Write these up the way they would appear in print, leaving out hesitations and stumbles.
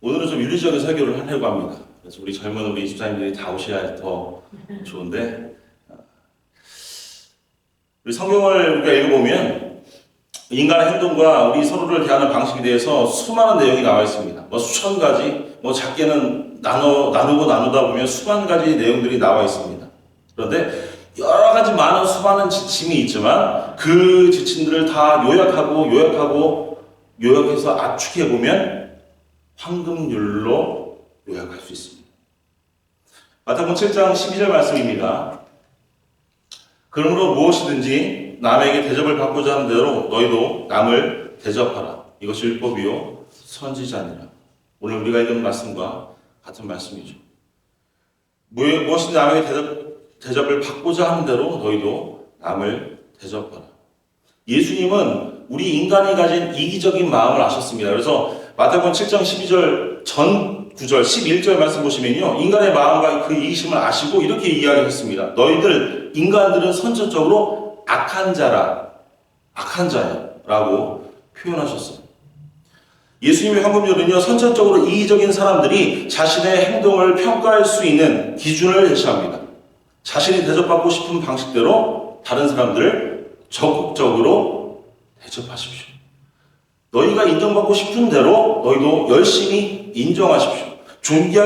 오늘은 좀 윤리적인 설교를 하려고 합니다. 그래서 우리 젊은 우리 집사님들이 다 오셔야 더 좋은데, 우리 성경을 우리가 읽어보면 인간의 행동과 우리 서로를 대하는 방식에 대해서 수많은 내용이 나와 있습니다. 뭐 수천 가지, 뭐 작게는 나누고 나누다 보면 수만 가지 내용들이 나와 있습니다. 그런데 여러 가지 많은 수많은 지침이 있지만 그 지침들을 다 요약해서 압축해보면 황금률로 요약할 수 있습니다. 마태복음 7장 12절 말씀입니다. 그러므로 무엇이든지 남에게 대접을 받고자 하는 대로 너희도 남을 대접하라. 이것이 율법이요 선지자니라. 오늘 우리가 읽은 말씀과 같은 말씀이죠. 무엇이든지 남에게 대접을 받고자 하는 대로 너희도 남을 대접하라. 예수님은 우리 인간이 가진 이기적인 마음을 아셨습니다. 그래서 마태복음 7장 12절 전 9절 11절 말씀 보시면요, 인간의 마음과 그 이기심을 아시고 이렇게 이야기했습니다. 너희들 인간들은 선천적으로 악한 자라고 표현하셨어요. 예수님의 황금률은요, 선천적으로 이기적인 사람들이 자신의 행동을 평가할 수 있는 기준을 제시합니다. 자신이 대접받고 싶은 방식대로 다른 사람들을 적극적으로 대접하십시오. 너희가 인정받고 싶은 대로 너희도 열심히 인정하십시오. 존귀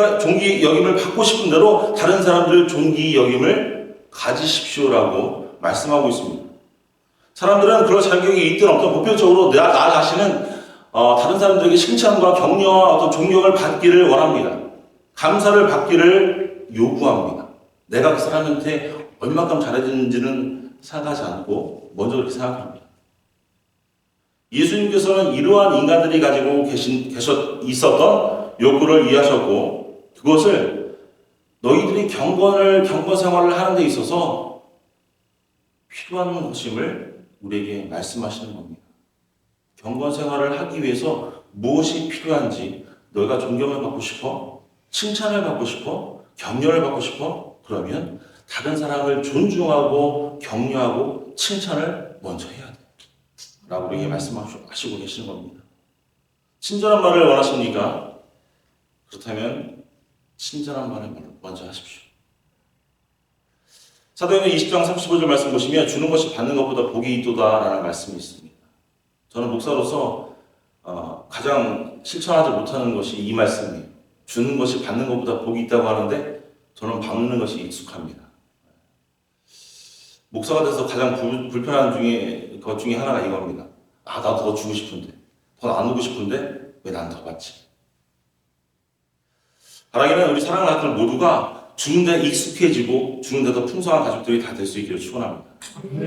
여김을 받고 싶은 대로 다른 사람들을 존귀 여김을 가지십시오라고 말씀하고 있습니다. 사람들은 그럴 자격이 있든 없든 보편적으로 나 자신은 다른 사람들에게 칭찬과 격려와 어떤 존경을 받기를 원합니다. 감사를 받기를 요구합니다. 내가 그 사람한테 얼마큼 잘해주는지는 생각하지 않고 먼저 그렇게 생각합니다. 예수님께서는 이러한 인간들이 가지고 있었던 욕구를 이해하셨고 그것을 너희들이 경건 생활을 하는 데 있어서 필요한 것임을 우리에게 말씀하시는 겁니다. 경건 생활을 하기 위해서 무엇이 필요한지, 너희가 존경을 받고 싶어? 칭찬을 받고 싶어? 격려를 받고 싶어? 그러면 다른 사람을 존중하고 격려하고 칭찬을 먼저 해야 돼 라고 우리에게 말씀하시고 계시는 겁니다. 친절한 말을 원하십니까? 그렇다면 친절한 말을 먼저 하십시오. 사도행전 20장 35절 말씀 보시면 주는 것이 받는 것보다 복이 있도다 라는 말씀이 있습니다. 저는 목사로서 가장 실천하지 못하는 것이 이 말씀이에요. 주는 것이 받는 것보다 복이 있다고 하는데 저는 받는 것이 익숙합니다. 목사가 돼서 가장 불편한 것 중에 하나가 이겁니다. 나도 더 주고 싶은데, 더 나누고 싶은데 왜 난 더 받지? 바라기는 우리 사랑하는 아들 모두가 주는 데 익숙해지고 주는 데 더 풍성한 가족들이 다 될 수 있기를 축원합니다.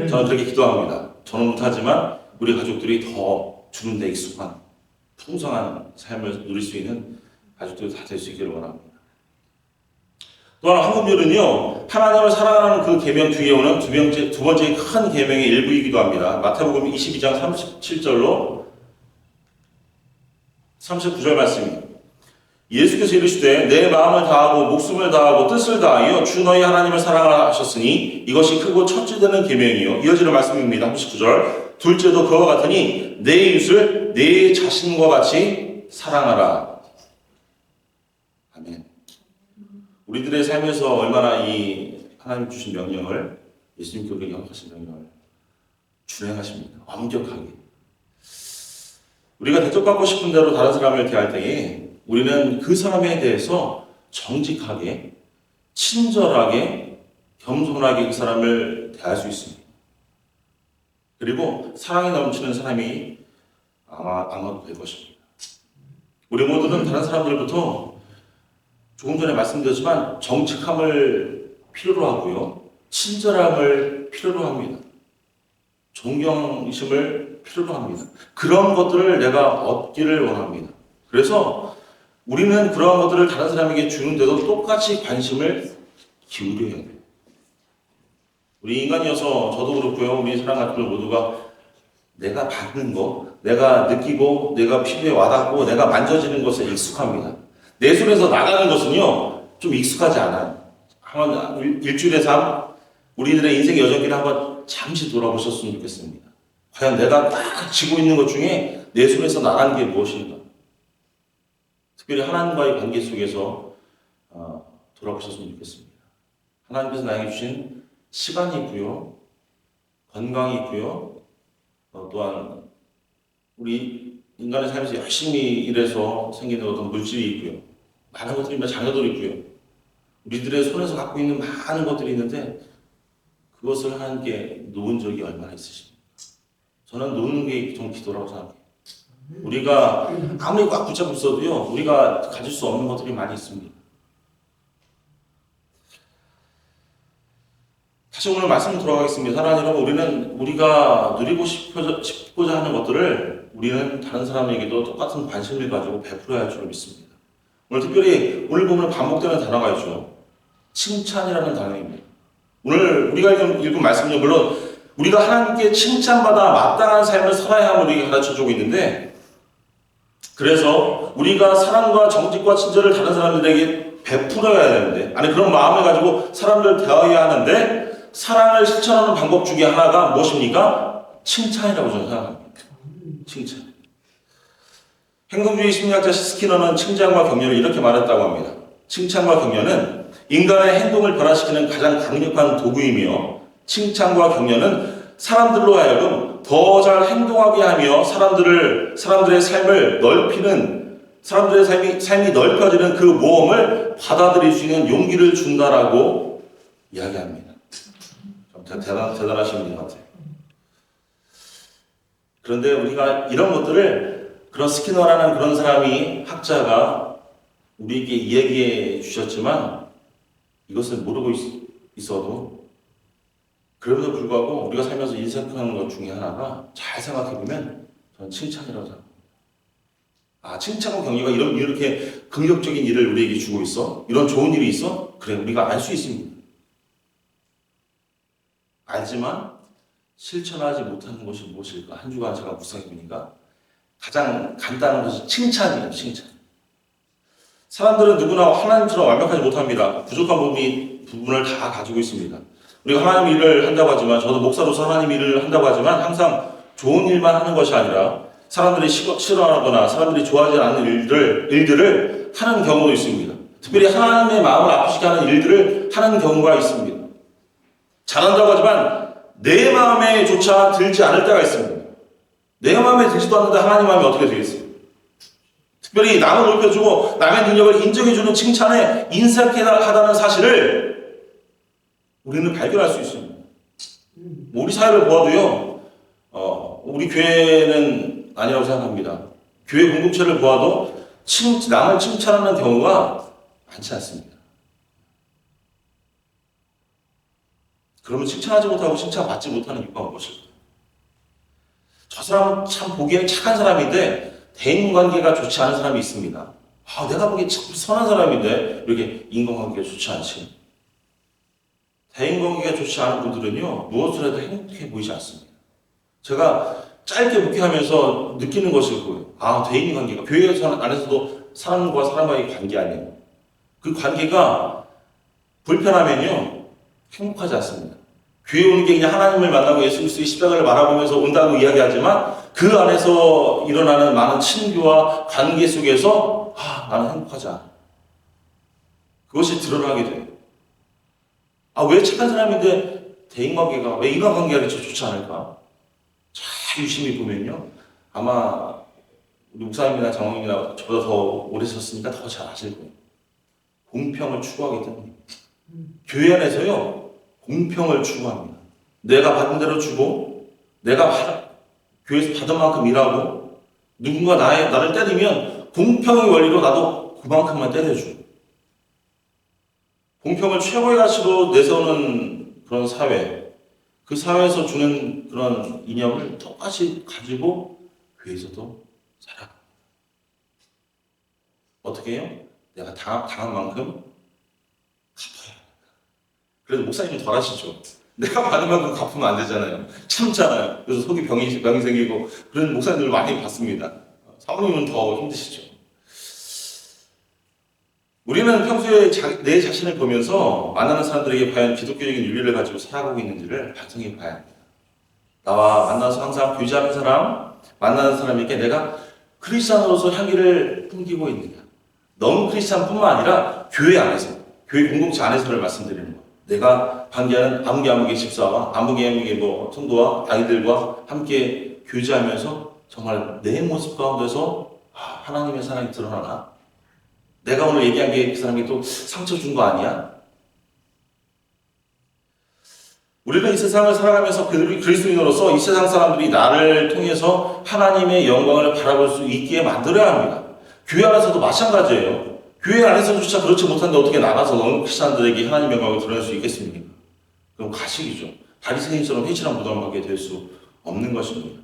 저는 그렇게 기도합니다. 저는 못하지만 우리 가족들이 더 주는 데 익숙한 풍성한 삶을 누릴 수 있는 가족들이 다 될 수 있기를 원합니다. 또한 황금률은요, 하나님을 사랑하는 그 계명 뒤에 오는 두 번째 큰 계명의 일부이기도 합니다. 마태복음 22장 37절로 39절 말씀입니다. 예수께서 이르시되 내 마음을 다하고 목숨을 다하고 뜻을 다하여 주 너희 하나님을 사랑하라 하셨으니 이것이 크고 첫째 되는 계명이요. 이어지는 말씀입니다. 39절 둘째도 그와 같으니 내 이웃을 내 자신과 같이 사랑하라. 아멘. 우리들의 삶에서 얼마나 이 하나님 주신 명령을, 예수님께 우리에게 허락하신 명령을 준행하십니까? 완벽하게. 우리가 대접받고 싶은 대로 다른 사람을 대할 때에 우리는 그 사람에 대해서 정직하게, 친절하게, 겸손하게 그 사람을 대할 수 있습니다. 그리고 사랑이 넘치는 사람이 아마도 될 것입니다. 우리 모두는 다른 사람들부터 조금 전에 말씀드렸지만 정직함을 필요로 하고요. 친절함을 필요로 합니다. 존경심을 필요로 합니다. 그런 것들을 내가 얻기를 원합니다. 그래서 우리는 그러한 것들을 다른 사람에게 주는데도 똑같이 관심을 기울여야 돼요. 우리 인간이어서 저도 그렇고요. 우리 사랑하는 분들 모두가 내가 받는 거, 내가 느끼고 내가 피부에 와닿고 내가 만져지는 것에 익숙합니다. 내 손에서 나가는 것은요, 좀 익숙하지 않아요. 한번 일주일에 우리들의 인생의 여정길을 한번 잠시 돌아보셨으면 좋겠습니다. 과연 내가 딱 쥐고 있는 것 중에 내 손에서 나가는 게 무엇인가? 특별히 하나님과의 관계 속에서 돌아보셨으면 좋겠습니다. 하나님께서 나에게 주신 시간이 있고요, 건강이 있고요, 또한 우리 인간의 삶에서 열심히 일해서 생기는 어떤 물질이 있고요, 많은 것들이 있고 자녀들이 있고요, 우리들의 손에서 갖고 있는 많은 것들이 있는데 그것을 하나님께 놓은 적이 얼마나 있으십니까? 저는 놓는 게 좀 기도라고 생각해요. 우리가 아무리 꽉 붙잡고 있어도요, 우리가 가질 수 없는 것들이 많이 있습니다. 다시 오늘 말씀 들어가겠습니다. 사랑하는 여러분, 우리가 누리고 싶고자 하는 것들을 우리는 다른 사람에게도 똑같은 관심을 가지고 베풀어야 할 줄 믿습니다. 오늘 특별히 오늘 보면 반복되는 단어가 있죠. 칭찬이라는 단어입니다. 오늘 우리가 읽은 말씀은요, 물론 우리가 하나님께 칭찬받아 마땅한 삶을 살아야 함을 우리에게 가르쳐주고 있는데, 그래서 우리가 사랑과 정직과 친절을 다른 사람들에게 베풀어야 되는데, 아니 그런 마음을 가지고 사람들을 대해야 하는데, 사랑을 실천하는 방법 중에 하나가 무엇입니까? 칭찬이라고 저는 생각합니다. 칭찬. 행동주의 심리학자 스키너는 칭찬과 격려를 이렇게 말했다고 합니다. 칭찬과 격려는 인간의 행동을 변화시키는 가장 강력한 도구이며, 칭찬과 격려는 사람들로 하여금 더 잘 행동하게 하며 사람들의 삶을 넓히는, 사람들의 삶이 넓혀지는 그 모험을 받아들일 수 있는 용기를 준다라고 이야기합니다. 좀 대단하신 분 같아요. 그런데 우리가 이런 것들을, 그런 스키너라는 그런 사람이, 학자가 우리에게 이야기해 주셨지만 이것을 모르고 있어도, 그럼에도 불구하고 우리가 살면서 인생하는 것 중에 하나가, 잘 생각해보면 저는 칭찬이라고 생각합니다. 칭찬과 격려가 이렇게 긍정적인 일을 우리에게 주고 있어? 이런 좋은 일이 있어? 그래, 우리가 알 수 있습니다. 알지만 실천하지 못하는 것이 무엇일까? 한 주간 제가 묵상해보니까 가장 간단한 것이 칭찬이에요. 칭찬. 사람들은 누구나 하나님처럼 완벽하지 못합니다. 부족한 부분을 다 가지고 있습니다. 우리가 하나님 일을 한다고 하지만, 저도 목사로서 하나님 일을 한다고 하지만 항상 좋은 일만 하는 것이 아니라 사람들이 싫어하거나 사람들이 좋아하지 않는 일들을 하는 경우도 있습니다. 특별히 하나님의 마음을 아프시게 하는 일들을 하는 경우가 있습니다. 잘한다고 하지만 내 마음에 조차 들지 않을 때가 있습니다. 내 마음에 들지도 않는데 하나님 마음이 어떻게 되겠어요? 특별히 남을 높여주고 남의 능력을 인정해주는 칭찬에 인색하다는 사실을 우리는 발견할 수 있습니다. 우리 사회를 보아도요, 우리 교회는 아니라고 생각합니다. 교회 공동체를 보아도 남을 칭찬하는 경우가 많지 않습니다. 그러면 칭찬하지 못하고 칭찬받지 못하는 이유가 무엇일까요? 저 사람은 참 보기에는 착한 사람인데 대인관계가 좋지 않은 사람이 있습니다. 내가 보기엔 참 선한 사람인데 이렇게 인간관계가 좋지 않지. 대인관계가 좋지 않은 분들은요, 무엇을 해도 행복해 보이지 않습니다. 제가 짧게 목회하면서 느끼는 것이 그거예요. 대인관계가, 교회 안에서도 사람과 사람과의 관계 아니에요. 그 관계가 불편하면요, 행복하지 않습니다. 교회 오는 게 그냥 하나님을 만나고 예수 그리스도의 십자가를 바라보면서 온다고 이야기하지만 그 안에서 일어나는 많은 친교와 관계 속에서 나는 행복하지 않아. 그것이 드러나게 돼요. 왜 착한 사람인데 대인관계가, 왜 인간관계가 이렇게 좋지 않을까? 잘 유심히 보면요, 아마 우리 목사님이나 장로님이나 저보다 더 오래 썼으니까 더 잘 아실 거예요. 공평을 추구하기 때문에. 교회 안에서요, 공평을 추구합니다. 내가 받은 대로 주고, 내가 교회에서 받은 만큼 일하고, 누군가 나를 때리면 공평의 원리로 나도 그만큼만 때려주고, 공평을 최고의 가치로 내세우는 그런 사회, 그 사회에서 주는 그런 이념을 똑같이 가지고 교회에서도 살아갑니다. 어떻게 해요? 내가 당한 만큼 갚아야 합니다. 그래도 목사님은 덜 하시죠. 내가 받은 만큼 갚으면 안 되잖아요. 참잖아요. 그래서 속이 병이 생기고 그런 목사님들을 많이 봤습니다. 사모님은 더 힘드시죠. 우리는 평소에 내 자신을 보면서 만나는 사람들에게 과연 기독교적인 윤리를 가지고 살아가고 있는지를 반성해 봐야 합니다. 나와 만나서 항상 교제하는 사람, 만나는 사람에게 내가 크리스찬으로서 향기를 풍기고 있느냐, 넌 크리스찬뿐만 아니라 교회 안에서, 교회 공동체 안에서를 말씀드리는 거예요. 내가 관계하는 아무개 집사와 아무개 성도와 아이들과 함께 교제하면서 정말 내 모습 가운데서 하나님의 사랑이 드러나나? 내가 오늘 얘기한 게 그 사람이 또 상처 준 거 아니야? 우리는 이 세상을 살아가면서 그리스도인으로서 이 세상 사람들이 나를 통해서 하나님의 영광을 바라볼 수 있게 만들어야 합니다. 교회 안에서도 마찬가지예요. 교회 안에서조차 그렇지 못한데 어떻게 나가서 너무 크리스찬들에게 하나님의 영광을 드러낼 수 있겠습니까? 그럼 가식이죠. 바리새인처럼 회칠한 무덤을 하게 될 수 없는 것입니다.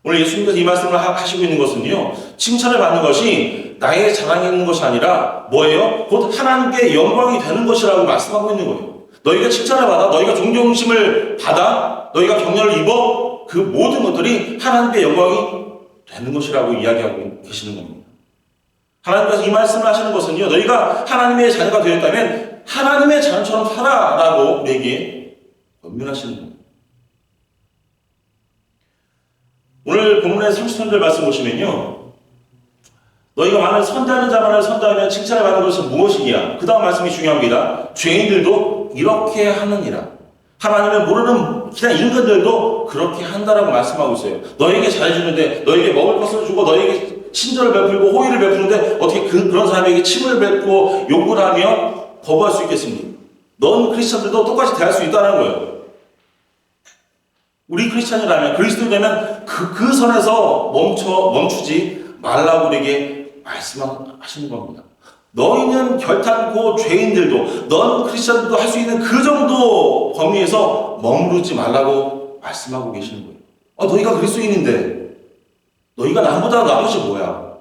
오늘 예수님께서 이 말씀을 하시고 있는 것은요, 칭찬을 받는 것이 나의 자랑이 있는 것이 아니라 뭐예요? 곧 하나님께 영광이 되는 것이라고 말씀하고 있는 거예요. 너희가 칭찬을 받아, 너희가 존경심을 받아, 너희가 격려를 입어, 그 모든 것들이 하나님께 영광이 되는 것이라고 이야기하고 계시는 겁니다. 하나님께서 이 말씀을 하시는 것은요, 너희가 하나님의 자녀가 되었다면 하나님의 자녀처럼 살아라고 우리에게 권면하시는 겁니다. 오늘 본문의 33절 말씀 보시면요, 너희가 만일 선대하는 자만을 선대하면 칭찬을 받는 것은 무엇이냐? 그 다음 말씀이 중요합니다. 죄인들도 이렇게 하느니라. 하나님을 모르는 그냥 인간들도 그렇게 한다라고 말씀하고 있어요. 너에게 잘해주는데, 너에게 먹을 것을 주고, 너에게 친절을 베풀고 호의를 베푸는데 어떻게 그런 사람에게 침을 뱉고 욕을 하며 거부할 수 있겠습니까? 넌 크리스찬들도 똑같이 대할 수 있다는 거예요. 우리 크리스찬이라면, 그리스도인이라면 그 선에서 멈추지 말라고 우리에게 말씀하시는 겁니다. 너희는 결탄코 죄인들도, 넌 크리스찬들도 할 수 있는 그 정도 범위에서 머무르지 말라고 말씀하고 계시는 거예요. 너희가 그리스도인인데 너희가 남보다 나은 것이 뭐야?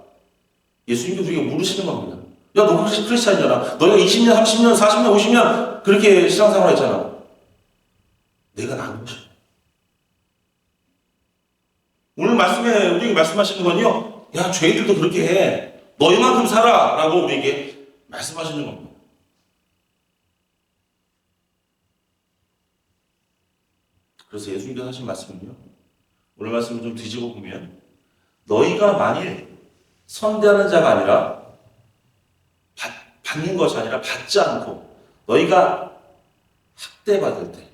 예수님도 우리에게 물으시는 겁니다. 야, 너 크리스찬이잖아. 너희가 20년, 30년, 40년, 50년 그렇게 신앙생활 했잖아. 내가 나은 것이. 오늘 말씀에 우리에게 말씀하시는 건요, 야, 죄인들도 그렇게 해. 너희만큼 살아. 라고 우리에게 말씀하시는 겁니다. 그래서 예수님께서 하신 말씀은요, 오늘 말씀을 좀 뒤집어 보면, 너희가 만일 선대하는 자가 아니라, 받는 것이 아니라 받지 않고, 너희가 학대받을 때,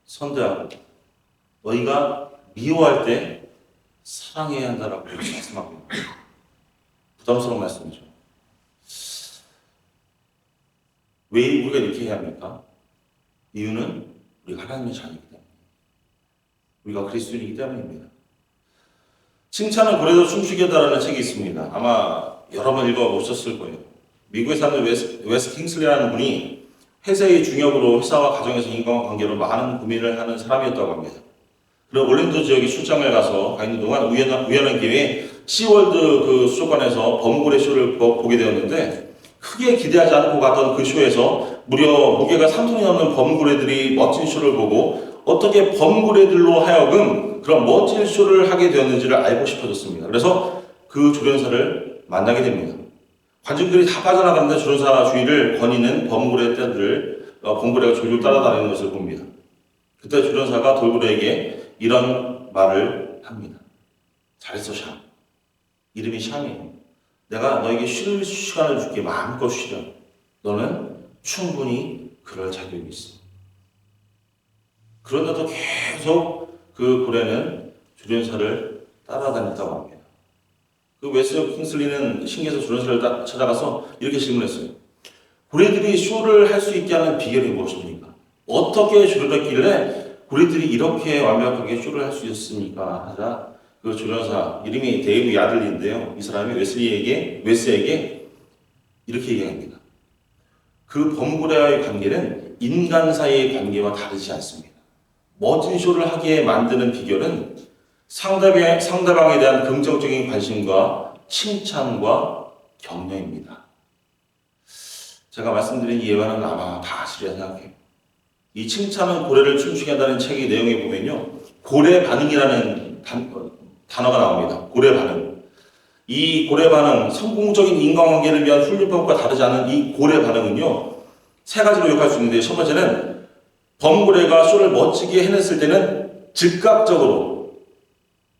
선대하고, 너희가 미워할 때, 사랑해야 한다라고 말씀하고 있습니다. 부담스러운 말씀이죠. 왜 우리가 이렇게 해야 합니까? 이유는 우리가 하나님의 자녀이기 때문에, 우리가 그리스도인이기 때문입니다. 칭찬은 고래도 춤추게다라는 책이 있습니다. 아마 여러 번 읽어보셨을 거예요. 미국에 사는 웨스 킹슬리라는 분이 회사의 중역으로 회사와 가정에서 인간관계로 많은 고민을 하는 사람이었다고 합니다. 그리고 올랜도 지역에 출장을 가서 가 있는 동안 우연한 기회에 시월드 그 수족관에서 범고래 쇼를 보게 되었는데, 크게 기대하지 않고 갔던 그 쇼에서 무려 무게가 3톤이 넘는 범고래들이 멋진 쇼를 보고 어떻게 범고래들로 하여금 그런 멋진 쇼를 하게 되었는지를 알고 싶어졌습니다. 그래서 그 조련사를 만나게 됩니다. 관중들이 다 빠져나가는데 조련사 주위를 거니는 범고래 떼들을 범고래가 졸졸 따라다니는 것을 봅니다. 그때 조련사가 돌고래에게 이런 말을 합니다. 잘했어, 샴. 이름이 샴이에요. 내가 너에게 쉴 시간을 줄게. 마음껏 쉬려. 너는 충분히 그럴 자격이 있어. 그런데도 계속 그 고래는 조련사를 따라다녔다고 합니다. 그 웨스 킹슬리는 신기해서 조련사를 찾아가서 이렇게 질문했어요. 고래들이 쇼를 할 수 있게 하는 비결이 무엇입니까? 어떻게 쇼를 했길래 고래들이 이렇게 완벽하게 쇼를 할 수 있었습니까? 하자 그 조련사, 이름이 데이브 야들리인데요. 이 사람이 웨스에게 이렇게 얘기합니다. 그 범고래와의 관계는 인간 사이의 관계와 다르지 않습니다. 멋진 쇼를 하게 만드는 비결은 상대방에 대한 긍정적인 관심과 칭찬과 격려입니다. 제가 말씀드린 이 예화는 아마 다 아시리라 생각해요. 이 칭찬은 고래를 춤추게 한다는 책의 내용에 보면요, 고래 반응이라는 단어가 나옵니다. 고래 반응. 이 고래 반응, 성공적인 인간관계를 위한 훈련법과 다르지 않은 이 고래 반응은요, 세 가지로 요약할 수 있는데, 첫 번째는 범고래가 쇼를 멋지게 해냈을 때는 즉각적으로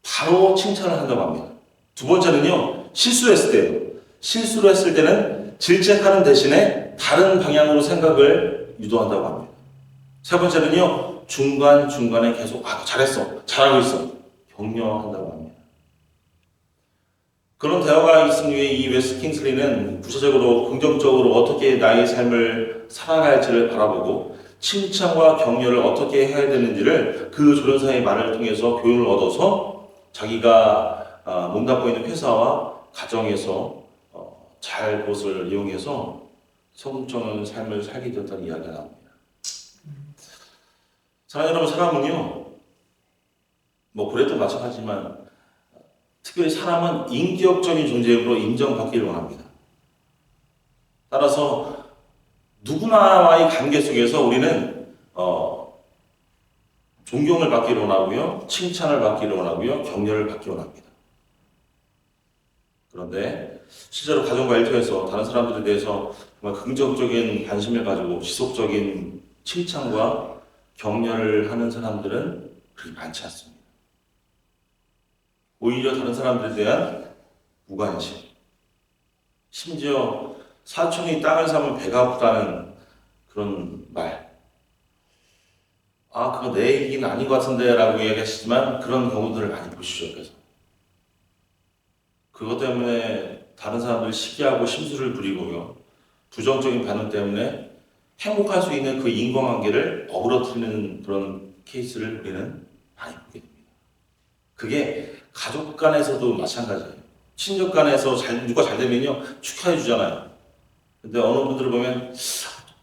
바로 칭찬을 한다고 합니다. 두 번째는요, 실수했을 때요. 실수를 했을 때는 질책하는 대신에 다른 방향으로 생각을 유도한다고 합니다. 세 번째는요, 중간중간에 계속 잘했어, 잘하고 있어, 격려한다고 합니다. 그런 대화가 있은 후에 이 웨스 킹슬리는 구체적으로 긍정적으로 어떻게 나의 삶을 살아갈지를 바라보고 칭찬과 격려를 어떻게 해야 되는지를 그 조련사의 말을 통해서 교훈을 얻어서 자기가 몸담고 있는 회사와 가정에서 잘 그것을 이용해서 성공적인 삶을 살게 되었다는 이야기가 나옵니다. 사랑하는 여러분, 사람은요, 뭐 그래도 마찬가지지만 특별히 사람은 인격적인 존재로 인정받기를 원합니다. 따라서 누구나와의 관계 속에서 우리는 존경을 받기를 원하고요, 칭찬을 받기를 원하고요, 격려를 받기를 원합니다. 그런데 실제로 가정과 일터에서 다른 사람들에 대해서 정말 긍정적인 관심을 가지고 지속적인 칭찬과 격려를 하는 사람들은 그렇게 많지 않습니다. 오히려 다른 사람들에 대한 무관심, 심지어 사촌이 땅을 사면 배가 아프다는 그런 말, 그거 내 얘기는 아닌 것 같은데 라고 이야기하시지만 그런 경우들을 많이 보시죠. 그래서 그것 때문에 다른 사람들을 시기하고 심술을 부리고요, 부정적인 반응 때문에 행복할 수 있는 그 인과관계를 어그러뜨리는 그런 케이스를 우리는 많이 보게 됩니다. 그게 가족 간에서도 마찬가지예요. 친족 간에서 누가 잘 되면요, 축하해 주잖아요. 근데 어느 분들을 보면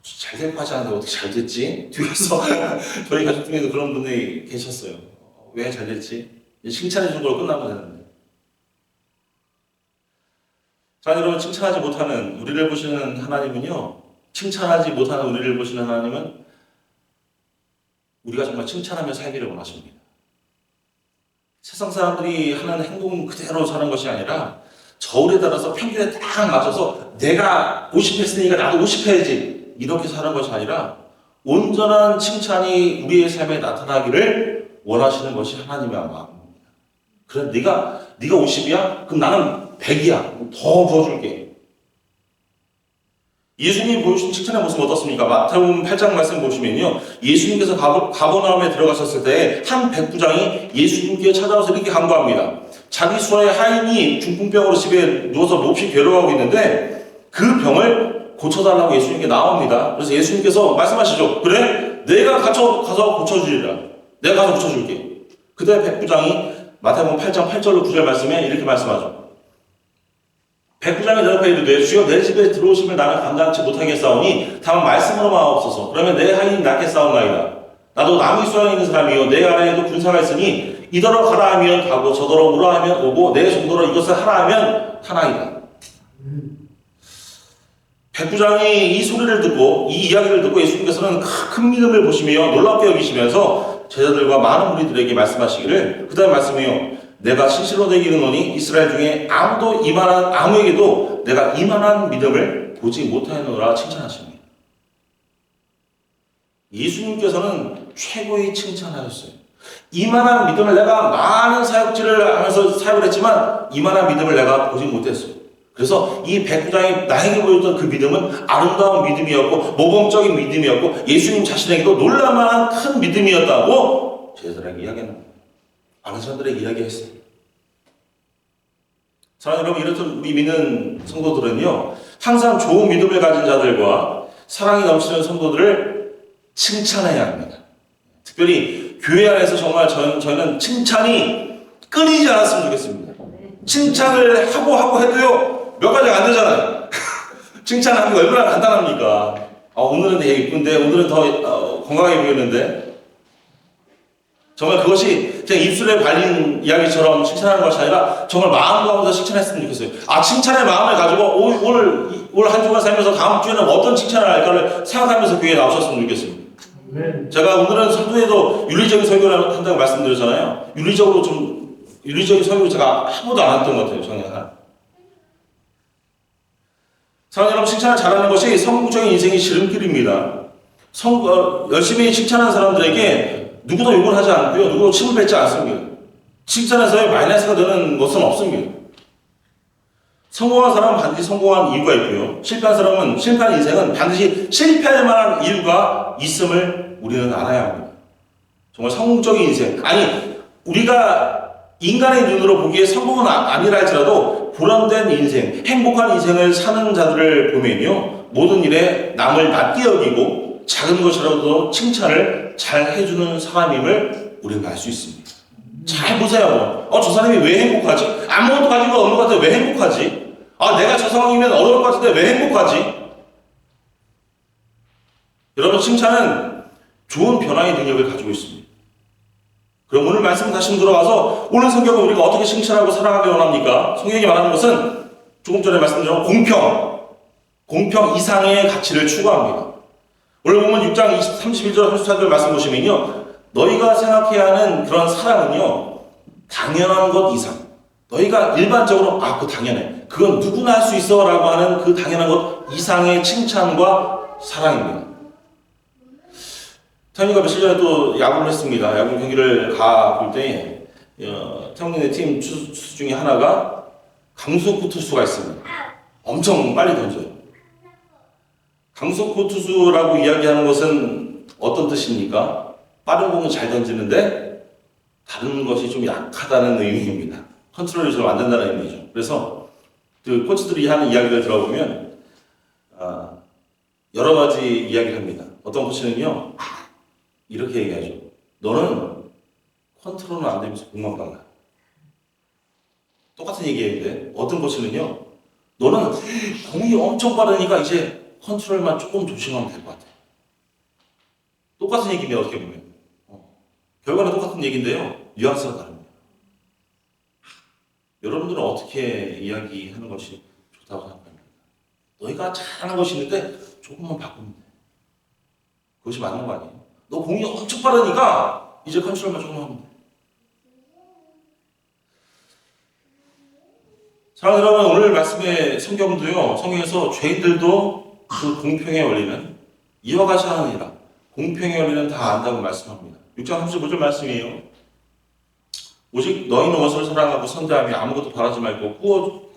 잘 될 거 하지 않는데 어떻게 잘 됐지? 뒤에서 저희 가족 중에도 그런 분이 계셨어요. 왜 잘 됐지? 칭찬해 준 걸로 끝나면 되는데. 자, 여러분, 칭찬하지 못하는 우리를 보시는 하나님은요, 칭찬하지 못하는 우리를 보시는 하나님은 우리가 정말 칭찬하며 살기를 원하십니다. 세상 사람들이 하는 행동 그대로 사는 것이 아니라 저울에 따라서 평균에 딱 맞춰서 내가 50 했으니까 나도 50 해야지 이렇게 사는 것이 아니라 온전한 칭찬이 우리의 삶에 나타나기를 원하시는 것이 하나님의 마음입니다. 그래, 네가 50이야? 그럼 나는 100이야. 더 부어줄게. 예수님이 보여주신 칭찬의 모습은 어떻습니까? 마태복음 8장 말씀 보시면요, 예수님께서 가버나움에 들어가셨을 때 한 백부장이 예수님께 찾아와서 이렇게 간구합니다. 자기 수하의 하인이 중풍병으로 집에 누워서 몹시 괴로워하고 있는데 그 병을 고쳐달라고 예수님께 나옵니다. 그래서 예수님께서 말씀하시죠. 그래? 내가 가서 고쳐주리라. 내가 가서 고쳐줄게. 그때 백부장이 마태복음 8장 8절로 9절 말씀에 이렇게 말씀하죠. 백부장이 대답하여 이르되 주여 내 집에 들어오심을 나는 감당치 못하겠사오니 다만 말씀으로만 하옵소서. 그러면 내 하인이 낫게 싸움나이다. 나도 남의 수양에 있는 사람이요 내 아래에도 군사가 있으니 이더러 가라 하면 가고 저더러 오라 하면 오고 내 손더러 이것을 하라 하면 하나이다. 백부장이 이 소리를 듣고 이 이야기를 듣고 예수님께서는 큰 믿음을 보시며 놀랍게 여기시면서 제자들과 많은 무리들에게 말씀하시기를, 그 다음 말씀이요, 내가 진실로 내게 이르노니 이스라엘 중에 아무에게도 내가 이만한 믿음을 보지 못하였노라 칭찬하십니다. 예수님께서는 최고의 칭찬하셨어요. 이만한 믿음을 내가 많은 사역질을 하면서 사역을 했지만 이만한 믿음을 내가 보지 못했어요. 그래서 이 백부장이 나에게 보였던 그 믿음은 아름다운 믿음이었고 모범적인 믿음이었고 예수님 자신에게도 놀랄만한 큰 믿음이었다고 제자들에게 이야기합니다. 많은 사람들에게 이야기했습니다. 사랑하는 여러분, 이렇듯 우리 믿는 성도들은요, 항상 좋은 믿음을 가진 자들과 사랑이 넘치는 성도들을 칭찬해야 합니다. 특별히 교회 안에서 정말 저희는 칭찬이 끊이지 않았으면 좋겠습니다. 칭찬을 하고 해도요, 몇 가지가 안 되잖아요. 칭찬하는 거 얼마나 간단합니까? 오늘은 되게 이쁜데, 오늘은 더 건강해 보이는데. 정말 그것이 그냥 입술에 발린 이야기처럼 칭찬하는 것이 아니라 정말 마음 가운데 칭찬했으면 좋겠어요. 칭찬의 마음을 가지고 올 한 주간 살면서 다음 주에는 어떤 칭찬을 할까를 생각하면서 교회에 나오셨으면 좋겠습니다. 네. 제가 오늘은 설교에도 윤리적인 설교를 한다고 말씀드렸잖아요. 윤리적인 설교를 제가 한 번도 안 했던 것 같아요, 작년. 사랑하는 여러분, 칭찬을 잘하는 것이 성공적인 인생의 지름길입니다. 열심히 칭찬하는 사람들에게 누구도 욕을 하지 않고요, 누구도 침을 뱉지 않습니다. 칭찬에서의 마이너스가 되는 것은 없습니다. 성공한 사람은 반드시 성공한 이유가 있고요. 실패한 사람은, 실패한 인생은 반드시 실패할 만한 이유가 있음을 우리는 알아야 합니다. 정말 성공적인 인생. 아니, 우리가 인간의 눈으로 보기에 성공은 아니라 할지라도 보람된 인생, 행복한 인생을 사는 자들을 보면요. 모든 일에 남을 낮게 여기고 작은 것이라도 칭찬을 잘 해주는 사람임을 우리는 알 수 있습니다. 잘 보세요. 저 사람이 왜 행복하지? 아무것도 가진 거 없는 것 같은데 왜 행복하지? 내가 저 상황이면 어려울 것 같은데 왜 행복하지? 여러분, 칭찬은 좋은 변화의 능력을 가지고 있습니다. 그럼 오늘 말씀 다시 들어가서 오늘 성경은 우리가 어떻게 칭찬하고 사랑하기 원합니까? 성경이 말하는 것은 조금 전에 말씀드린 공평 이상의 가치를 추구합니다. 오늘 보면 6장 31절 34절 말씀 보시면요. 너희가 생각해야 하는 그런 사랑은요. 당연한 것 이상. 너희가 일반적으로 그거 당연해. 그건 누구나 할 수 있어 라고 하는 그 당연한 것 이상의 칭찬과 사랑입니다. 태훈이가 며칠 전에 또 야구를 했습니다. 야구 경기를 가볼 때 태훈이네 팀 투수 중에 하나가 강속구 투수가 있습니다. 엄청 빨리 던져요. 강속구 투수라고 이야기하는 것은 어떤 뜻입니까? 빠른 공은 잘 던지는데 다른 것이 좀 약하다는 의미입니다. 컨트롤이 잘 안 된다는 의미죠. 그래서 그 코치들이 하는 이야기를 들어보면 여러 가지 이야기를 합니다. 어떤 코치는요 이렇게 얘기하죠. 너는 컨트롤은 안 되면서 공만 빨라. 똑같은 얘기인데 어떤 코치는요 너는 공이 엄청 빠르니까 이제 컨트롤만 조금 조심하면 될 것 같아. 똑같은 얘기입니다. 어떻게 보면 결과는 똑같은 얘기인데요 뉘앙스가 다릅니다. 여러분들은 어떻게 이야기하는 것이 좋다고 생각합니까? 너희가 잘하는 것이 있는데 조금만 바꾸면 돼. 그것이 맞는 거 아니에요? 너 공이 엄청 빠르니까 이제 컨트롤만 조금 하면 돼. 사랑하는 여러분, 오늘 말씀의 성경도요, 성경에서 죄인들도 그 공평의 원리는 이와 같이 하느니라. 공평의 원리는 다 안다고 말씀합니다. 6장 35절 말씀이에요. 오직 너희는 원수를 사랑하고 선대하며 아무것도 바라지 말고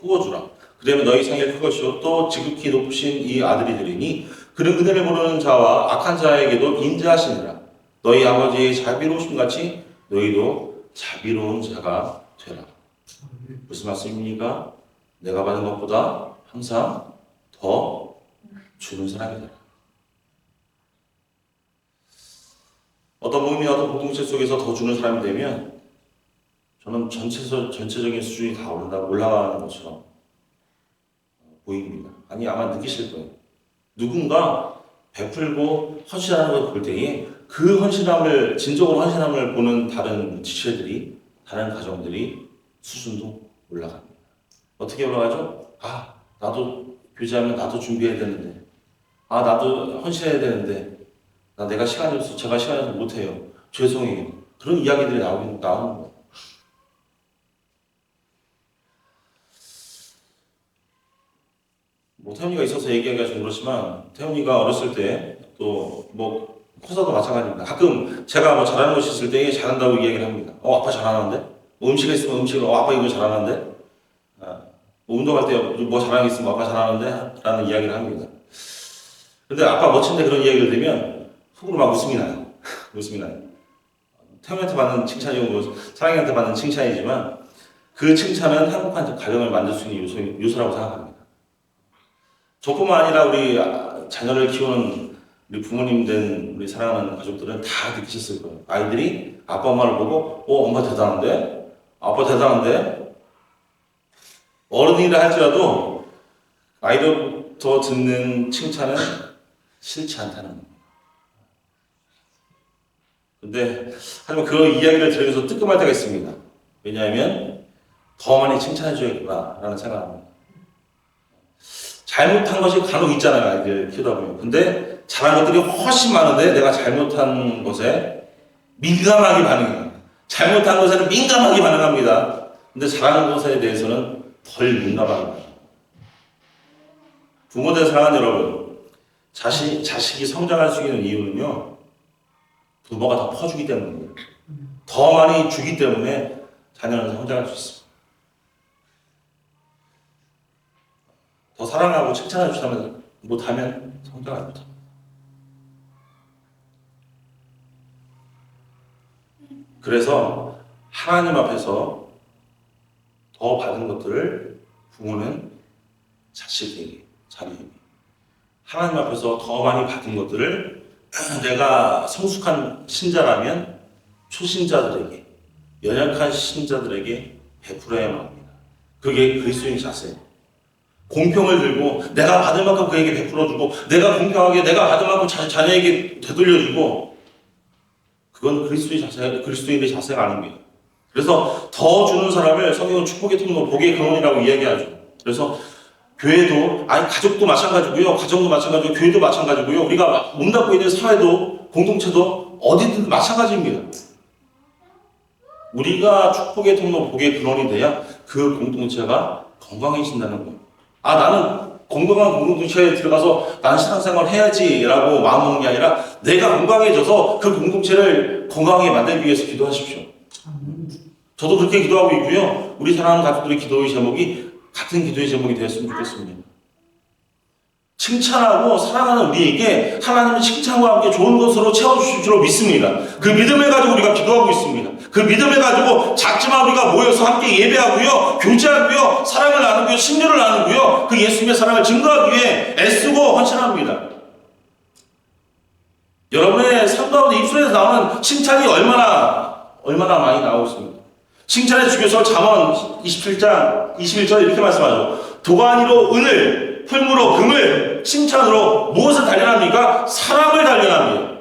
구워주라. 그러면 너희 상이 클 것이요 또 지극히 높으신 이 아들이 되리니 그는 은혜를 모르는 자와 악한 자에게도 인자하시니라. 너희 아버지의 자비로우심 같이 너희도 자비로운 자가 되라. 무슨 말씀입니까? 내가 받은 것보다 항상 더 주는 사람이 되라. 어떤 모임이나 어떤 공동체 속에서 더 주는 사람이 되면 저는 전체적인 수준이 다 올라가는 것처럼 보입니다. 아니 아마 느끼실 거예요. 누군가 베풀고 헌신하는 걸 볼 때에 그 헌신함을 진정으로 헌신함을 보는 다른 지체들이 다른 가정들이 수준도 올라갑니다. 어떻게 올라가죠? 나도 교제하면 나도 준비해야 되는데 나도 헌신해야 되는데 내가 시간이 없어 제가 시간이 없어서 못해요. 죄송해요. 그런 이야기들이 나오는 거예요. 태훈이가 있어서 얘기하기가 좀 그렇지만 태훈이가 어렸을 때 또 커서도 마찬가지입니다. 가끔 제가 잘하는 것이 있을 때 잘한다고 이야기를 합니다. 아빠 잘하는데? 음식이 있으면 음식을 아빠 이거 잘하는데? 운동할 때 잘하는 게 있으면 아빠 잘하는데? 라는 이야기를 합니다. 근데 아빠 멋진데 그런 이야기를 들으면 속으로 막 웃음이 나요. 웃음이 나요. 태훈이한테 받는 칭찬이고 사랑이한테 받는 칭찬이지만 그 칭찬은 행복한 가정을 만들 수 있는 요소라고 생각합니다. 저뿐만 아니라 우리 자녀를 키우는 우리 부모님 된 우리 사랑하는 가족들은 다 느끼셨을 거예요. 아이들이 아빠 엄마를 보고 엄마 대단한데? 아빠 대단한데? 어른이라 할지라도 아이로부터 듣는 칭찬은 싫지 않다는 겁니다. 근데 하지만 그 이야기를 들으면서 뜨끔할 때가 있습니다. 왜냐하면 더 많이 칭찬해줘야겠구나라는 생각을 합니다. 잘못한 것이 간혹 있잖아요. 아이들 키우다 보면. 근데 잘한 것들이 훨씬 많은데 내가 잘못한 것에 민감하게 반응해요. 잘못한 것에는 민감하게 반응합니다. 근데 잘한 것에 대해서는 덜 민감합니다. 부모들 사랑하는 여러분, 자식이 성장할 수 있는 이유는요. 부모가 더 퍼주기 때문입니다. 더 많이 주기 때문에 자녀는 성장할 수 있습니다. 더 사랑하고 칭찬해 주시면 못하면 성장을 못합니다. 그래서 하나님 앞에서 더 받은 것들을 부모는 자식에게, 자녀에게, 하나님 앞에서 더 많이 받은 것들을 내가 성숙한 신자라면 초신자들에게, 연약한 신자들에게 베풀어야만 합니다. 그게 그리스도인 자세예요. 공평을 들고 내가 받을 만큼 그에게 베풀어주고, 내가 공평하게 내가 받을 만큼 자녀에게 되돌려주고, 그건 그리스도인의 자세가 아닙니다. 그래서 더 주는 사람을 성경은 축복의 통로, 복의 근원이라고 이야기하죠. 그래서 교회도, 가족도 마찬가지고요, 가정도 마찬가지고, 교회도 마찬가지고요, 우리가 몸담고 있는 사회도, 공동체도 어디든 마찬가지입니다. 우리가 축복의 통로, 복의 근원이 돼야 그 공동체가 건강해진다는 거예요. 나는 건강한 공동체에 들어가서 나는 신앙생활을 해야지라고 마음먹는 게 아니라 내가 건강해져서 그 공동체를 건강하게 만들기 위해서 기도하십시오. 저도 그렇게 기도하고 있고요. 우리 사랑하는 가족들의 기도의 제목이 같은 기도의 제목이 되었으면 좋겠습니다. 칭찬하고 사랑하는 우리에게 하나님은 칭찬과 함께 좋은 것으로 채워주실 줄 믿습니다. 그 믿음을 가지고 우리가 기도하고 있습니다. 그 믿음을 가지고 작지만 우리가 모여서 함께 예배하고요, 교제하고요, 사랑을 나누고요, 신뢰를 나누고요, 그 예수님의 사랑을 증거하기 위해 애쓰고 헌신합니다. 여러분의 삶 가운데 입술에서 나오는 칭찬이 얼마나 많이 나오고 있습니다. 칭찬의 주교서 잠언 27장 21절 이렇게 말씀하죠. 도가니로 은을, 풀무로 금을, 칭찬으로 무엇을 단련합니까? 사랑을 단련합니다.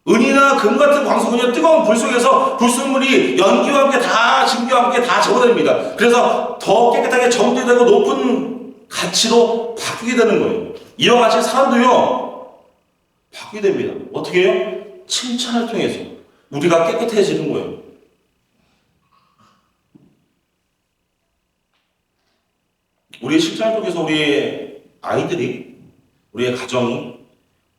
은이나 금 같은 광석은요, 뜨거운 불 속에서 불순물이 연기와 함께 다, 증기와 함께 다 제거됩니다. 그래서 더 깨끗하게 정제되고 높은 가치로 바뀌게 되는 거예요. 이와 같이 사람도요, 바뀌게 됩니다. 어떻게 해요? 칭찬을 통해서 우리가 깨끗해지는 거예요. 우리의 칭찬을 통해서 우리의 아이들이, 우리의 가정이,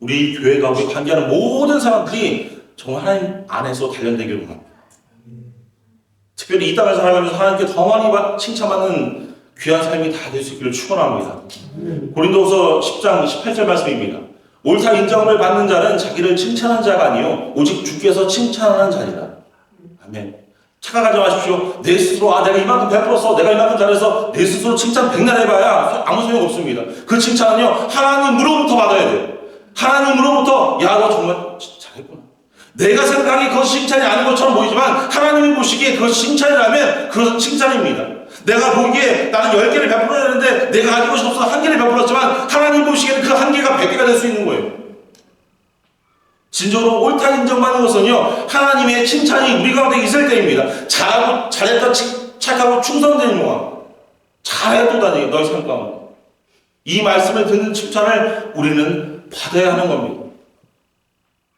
우리 교회가, 우리 관계하는 모든 사람들이 정말 하나님 안에서 단련되기를 원합니다. 특별히 이 땅을 살아가면서 하나님께 더 많이 칭찬받는 귀한 삶이 다 될 수 있기를 축원합니다. 고린도후서 10장 18절 말씀입니다. 옳다 인정을 받는 자는 자기를 칭찬하는 자가 아니요 오직 주께서 칭찬하는 자니라. 아멘. 착각하지 마십시오. 내 스스로 내가 이만큼 베풀었어, 내가 이만큼 잘해서 내 스스로 칭찬 백날 해봐야 아무 소용 없습니다. 그 칭찬은요 하나님으로부터 받아야 돼요. 하나님으로부터 너 정말 잘했구나. 내가 생각하기에 그것이 칭찬이 아닌 것처럼 보이지만 하나님이 보시기에 그것이 칭찬이라면 그것은 칭찬입니다. 내가 보기에 나는 10개를 베풀어야 되는데 내가 가지고 있어서 1개를 베풀었지만 하나님 보시기에는 그 1개가 100개가 될 수 있는 거예요. 진정으로 옳다 인정받는 것은요 하나님의 칭찬이 우리 가운데 있을 때입니다. 잘하고 잘했다 착하고 충성된 영화 잘해도다니 너희 삶 가운데 이 말씀을 듣는 칭찬을 우리는 받아야 하는 겁니다.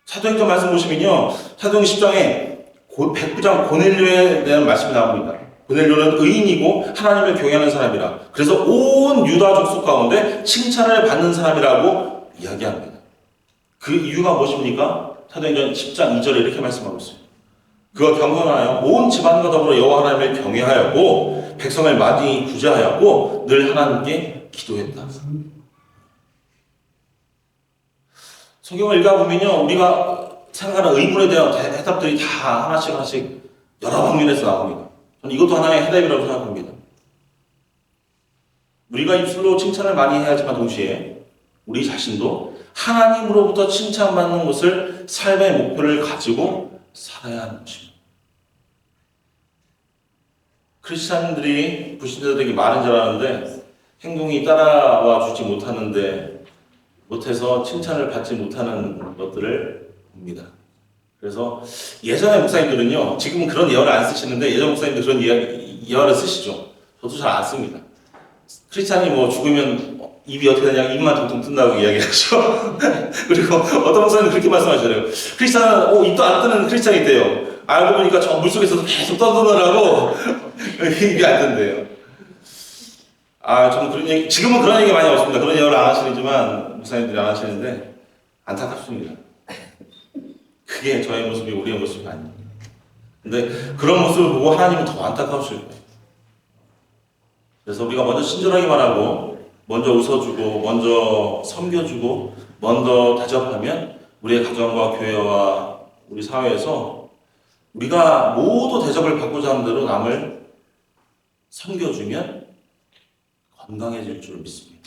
사도행전 말씀 보시면요 사도행 10장에 백부장 고넬료에 대한 말씀이 나옵니다. 고넬료는 의인이고 하나님을 경외하는 사람이라 그래서 온 유다 족속 가운데 칭찬을 받는 사람이라고 이야기합니다. 그 이유가 무엇입니까? 사도행전 10장 2절에 이렇게 말씀하고 있습니다. 그가 경건하여 온 집안과 더불어 여호와 하나님을 경외하였고 백성을 많이 구제하였고 늘 하나님께 기도했다. 성경을 읽어보면요 우리가 생각하는 의문에 대한 해답들이 다 하나씩 여러 방면에서 나옵니다. 저는 이것도 하나의 해답이라고 생각합니다. 우리가 입술로 칭찬을 많이 해야 하지만 동시에 우리 자신도 하나님으로부터 칭찬받는 것을 삶의 목표를 가지고 살아야 하는 것입니다. 크리스찬들이 불신자들에게 말은 잘하는데 행동이 따라와 주지 못해서 칭찬을 받지 못하는 것들을 봅니다. 그래서 예전의 목사님들은요, 지금은 그런 예언을 안 쓰시는데 예전 목사님들 그런 예언을 쓰시죠. 저도 잘 안 씁니다. 크리스찬이 죽으면 입이 어떻게 되냐, 입만 둥둥 뜬다고 이야기하죠. 그리고 어떤 목사님은 그렇게 말씀하시더라고요. 크리스찬은 입도 안 뜨는 크리스찬이 있대요. 알고 보니까 저 물속에서도 계속 떠드느라고 입이 안 뜬대요. 저는 그런 얘기, 지금은 그런 얘기 많이 없습니다. 그런 예언을 안 하시지만, 목사님들이 안 하시는데, 안타깝습니다. 그게 저의 모습이 우리의 모습이 아닙니다. 근데 그런 모습을 보고 하나님은 더 안타까우실 거예요. 그래서 우리가 먼저 친절하게 말하고, 먼저 웃어주고, 먼저 섬겨주고, 먼저 대접하면 우리의 가정과 교회와 우리 사회에서 우리가 모두 대접을 받고자 하는 대로 남을 섬겨주면 건강해질 줄 믿습니다.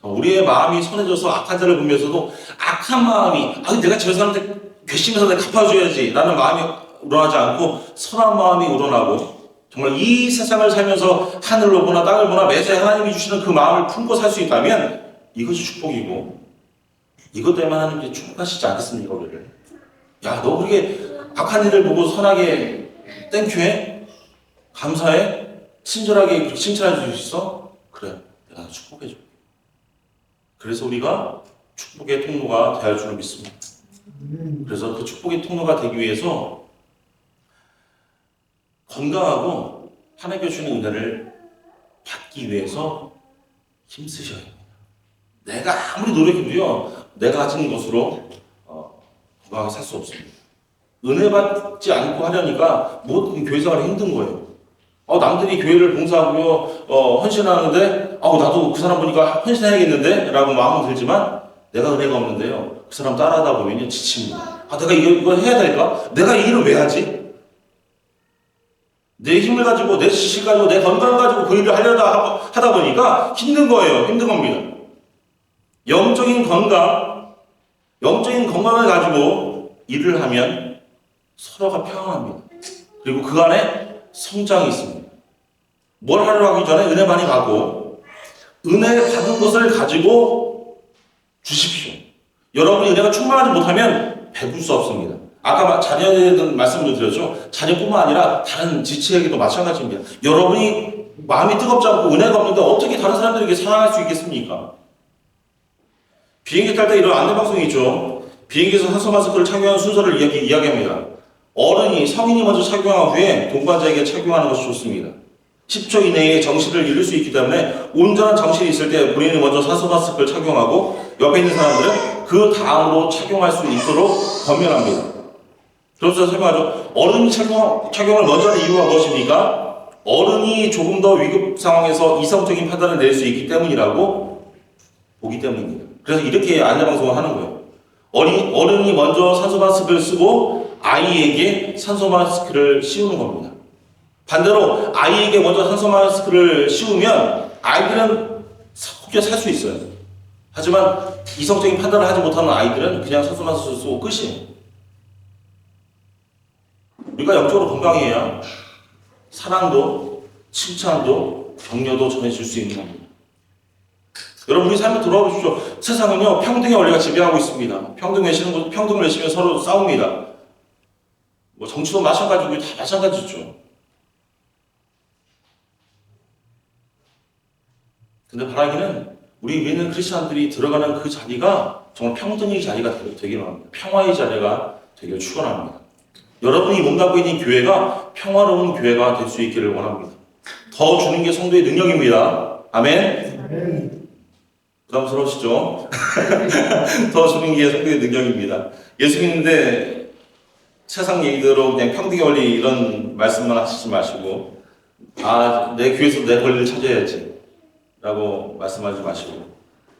우리의 마음이 선해져서 악한 자를 보면서도 악한 마음이 내가 저 사람한테 괘씸해서 내가 갚아줘야지 라는 마음이 우러나지 않고 선한 마음이 우러나고 정말 이 세상을 살면서 하늘을 보나 땅을 보나 매사에 하나님이 주시는 그 마음을 품고 살 수 있다면 이것이 축복이고 이것 때문에 하나님께 축복하시지 않겠습니까? 우리를 너 그렇게 악한 일을 보고 선하게 땡큐해? 감사해? 친절하게 그렇게 칭찬해 줄 수 있어? 그래, 내가 축복해줘. 그래서 우리가 축복의 통로가 되어 줄을 믿습니다. 그래서 그 축복의 통로가 되기 위해서 건강하고 하나님께 주시는 은혜를 받기 위해서 힘쓰셔야 합니다. 내가 아무리 노력해도요, 내가 가진 것으로 건강하게 살 수 없습니다. 은혜 받지 않고 하려니까 모든 교회생활이 힘든 거예요. 남들이 교회를 봉사하고요, 헌신하는데, 나도 그 사람 보니까 헌신해야겠는데? 라고 마음은 들지만, 내가 은혜가 없는데요, 그 사람 따라하다 보면 지칩니다. 내가 이거 해야 될까? 내가 이 일을 왜 하지? 내 힘을 가지고, 내 지식 가지고, 내 건강을 가지고 그 일을 하려다 하다 보니까 힘든 거예요. 힘든 겁니다. 영적인 건강을 가지고 일을 하면 서로가 평안합니다. 그리고 그 안에 성장이 있습니다. 뭘 하려고 하기 전에 은혜 많이 받고 은혜 받은 것을 가지고 주십시오. 여러분이 은혜가 충만하지 못하면 배울 수 없습니다. 아까 자녀에 대한 말씀을 드렸죠. 자녀뿐만 아니라 다른 지체에게도 마찬가지입니다. 여러분이 마음이 뜨겁지 않고 은혜가 없는데 어떻게 다른 사람들에게 사랑할 수 있겠습니까? 비행기 탈 때 이런 안내방송이 있죠. 비행기에서 산소 마스크를 착용하는 순서를 이야기합니다. 어른이, 성인이 먼저 착용한 후에 동반자에게 착용하는 것이 좋습니다. 10초 이내에 정신을 잃을 수 있기 때문에 온전한 정신이 있을 때 본인이 먼저 산소 마스크를 착용하고 옆에 있는 사람들은 그 다음으로 착용할 수 있도록 권면합니다. 그래서 설명하죠. 어른이 착용을 먼저 하는 이유가 무엇입니까? 어른이 조금 더 위급 상황에서 이성적인 판단을 낼 수 있기 때문이라고 보기 때문입니다. 그래서 이렇게 안내방송을 하는 거예요. 어른이 먼저 산소 마스크를 쓰고 아이에게 산소 마스크를 씌우는 겁니다. 반대로 아이에게 먼저 산소 마스크를 씌우면 아이들은 혹여 살 수 있어요. 하지만 이성적인 판단을 하지 못하는 아이들은 그냥 산소 마스크를 쓰고 끝이에요. 우리가 영적으로 건강해야 사랑도 칭찬도 격려도 전해질 수 있는 겁니다. 여러분, 우리 삶에 돌아와 보십시오. 세상은요, 평등의 원리가 지배하고 있습니다. 평등을 외치면 서로 싸웁니다. 정치도 마찬가지고 다 마찬가지죠. 근데 바라기는 우리 믿는 크리스찬들이 들어가는 그 자리가 정말 평등의 자리가 되기를 합니다. 평화의 자리가 되기를 축원합니다. 여러분이 몸 담고 있는 교회가 평화로운 교회가 될 수 있기를 원합니다. 더 주는 게 성도의 능력입니다. 아멘. 부담스러우시죠? 더 주는 게 성도의 능력입니다. 예수 믿는데 세상 얘기대로 그냥 평등의 원리 이런 말씀만 하시지 마시고 내 교회에서 내 권리를 찾아야지 라고 말씀하지 마시고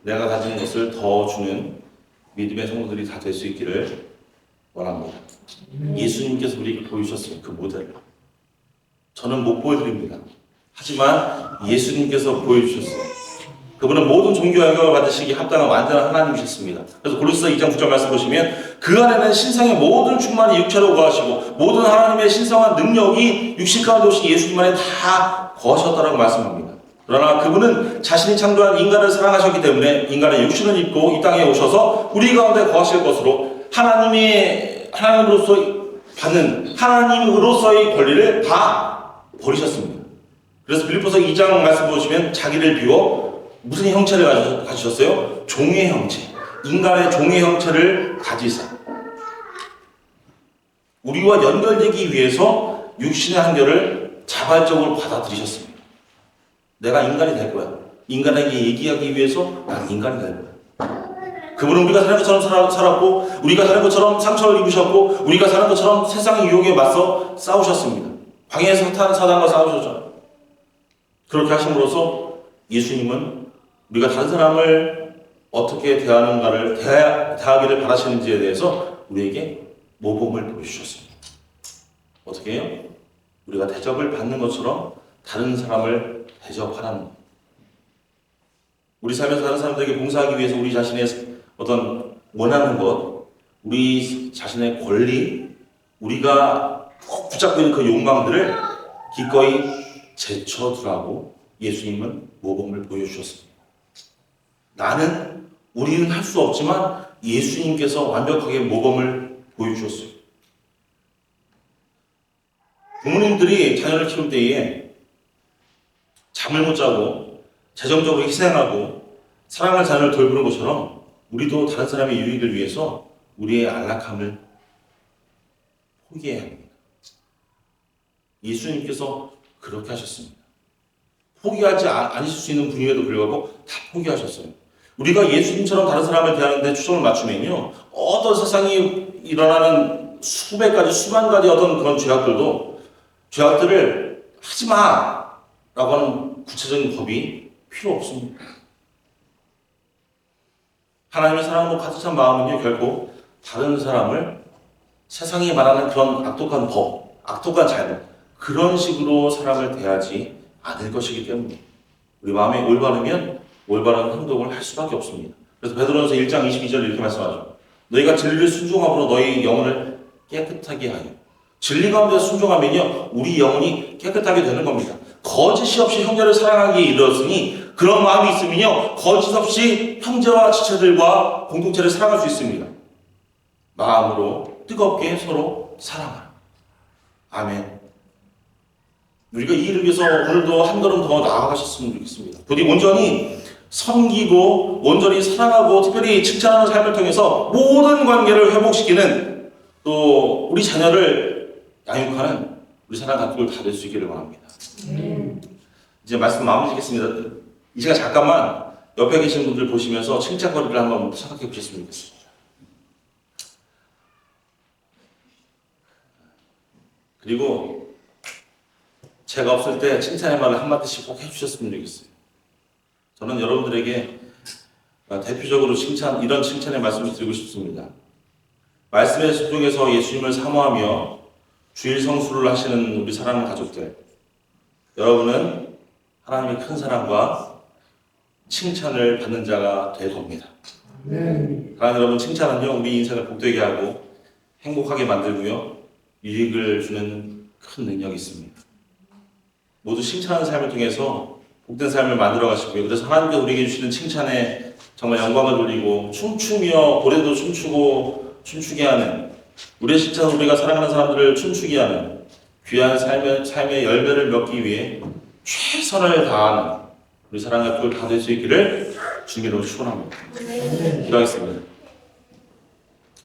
내가 가진 것을 더 주는 믿음의 성도들이 다 될 수 있기를 원합니다. 예수님께서 우리에게 보여주셨어요. 그 모델을. 저는 못 보여드립니다. 하지만 예수님께서 보여주셨어요. 그분은 모든 종교와 영광을 받으시기 합당한 완전한 하나님이셨습니다. 그래서 고린도서 2장 9절 말씀 보시면 그 안에는 신성의 모든 충만이 육체로 거하시고 모든 하나님의 신성한 능력이 육신 가운데 오신 예수님 안에 다 거하셨다라고 말씀합니다. 그러나 그분은 자신이 창조한 인간을 사랑하셨기 때문에 인간의 육신을 입고 이 땅에 오셔서 우리 가운데 거하실 것으로 하나님으로서 받는 하나님으로서의 권리를 다 버리셨습니다. 그래서 빌립보서 2장 말씀 보시면 자기를 비워 무슨 형체를 가지셨어요? 종의 형체. 인간의 종의 형체를 가지사. 우리와 연결되기 위해서 육신의 한결을 자발적으로 받아들이셨습니다. 내가 인간이 될 거야. 인간에게 얘기하기 위해서 난 인간이 될 거야. 그분은 우리가 사는 것처럼 살았고 우리가 사는 것처럼 상처를 입으셨고 우리가 사는 것처럼 세상의 유혹에 맞서 싸우셨습니다. 광야에서 사단과 싸우셨죠. 그렇게 하심으로써 예수님은 우리가 다른 사람을 어떻게 대하는가를 대하기를 바라시는지에 대해서 우리에게 모범을 보여주셨습니다. 어떻게 해요? 우리가 대접을 받는 것처럼 다른 사람을 대접하라는 것. 우리 삶에서 다른 사람들에게 봉사하기 위해서 우리 자신의 어떤 원하는 것, 우리 자신의 권리, 우리가 꼭 붙잡고 있는 그 욕망들을 기꺼이 제쳐두라고 예수님은 모범을 보여주셨습니다. 우리는 할 수 없지만 예수님께서 완벽하게 모범을 보여주셨어요. 부모님들이 자녀를 키울 때에 잠을 못 자고 재정적으로 희생하고 사랑할 자녀를 돌보는 것처럼 우리도 다른 사람의 유익을 위해서 우리의 안락함을 포기해야 합니다. 예수님께서 그렇게 하셨습니다. 포기하지 않으실 수 있는 분임에도 불구하고 다 포기하셨어요. 우리가 예수님처럼 다른 사람을 대하는데 초점을 맞추면요, 어떤 세상에 일어나는 수백 가지, 수만 가지 어떤 그런 죄악들을 하지 마! 라고 하는 구체적인 법이 필요 없습니다. 하나님의 사랑으로 가득 찬 마음은요, 결코 다른 사람을 세상이 말하는 그런 악독한 법, 악독한 잘못, 그런 식으로 사람을 대하지 않을 것이기 때문에 우리 마음이 올바르면 올바른 행동을 할 수밖에 없습니다. 그래서 베드로전서 1장 22절 이렇게 말씀하죠. 너희가 진리를 순종함으로 너희 영혼을 깨끗하게 하여. 진리 가운데 순종하면요, 우리 영혼이 깨끗하게 되는 겁니다. 거짓이 없이 형제를 사랑하기에 이르렀으니 그런 마음이 있으면요, 거짓 없이 형제와 지체들과 공동체를 사랑할 수 있습니다. 마음으로 뜨겁게 서로 사랑하라. 아멘. 우리가 이 일을 위해서 오늘도 한 걸음 더 나아가셨으면 좋겠습니다. 부디 온전히 섬기고 온전히 사랑하고 특별히 칭찬하는 삶을 통해서 모든 관계를 회복시키는, 또 우리 자녀를 양육하는 우리 사랑 가족을 다 될 수 있기를 원합니다. 이제 말씀 마무리 짓겠습니다. 이 시간 잠깐만 옆에 계신 분들 보시면서 칭찬거리를 한번 생각해 보셨으면 좋겠습니다. 그리고 제가 없을 때 칭찬의 말을 한마디씩 꼭 해주셨으면 좋겠어요. 저는 여러분들에게 대표적으로 이런 칭찬의 말씀을 드리고 싶습니다. 말씀에 집중해서 예수님을 사모하며 주일 성수를 하시는 우리 사랑하는 가족들, 여러분은 하나님의 큰 사랑과 칭찬을 받는 자가 될 겁니다. 사랑하는 여러분, 칭찬은요, 우리 인생을 복되게 하고 행복하게 만들고요, 유익을 주는 큰 능력이 있습니다. 모두 칭찬하는 삶을 통해서 복된 삶을 만들어 가시고요. 그래서 하나님께서 우리에게 주시는 칭찬에 정말 영광을 돌리고 춤추며 고래도 춤추게 하는, 우리의 칭찬은 우리가 사랑하는 사람들을 춤추게 하는 귀한 삶의 열매를 맺기 위해 최선을 다하는 우리 사랑의 꼴 다 될 수 있기를 주님으로 축원합니다. 기도하겠습니다.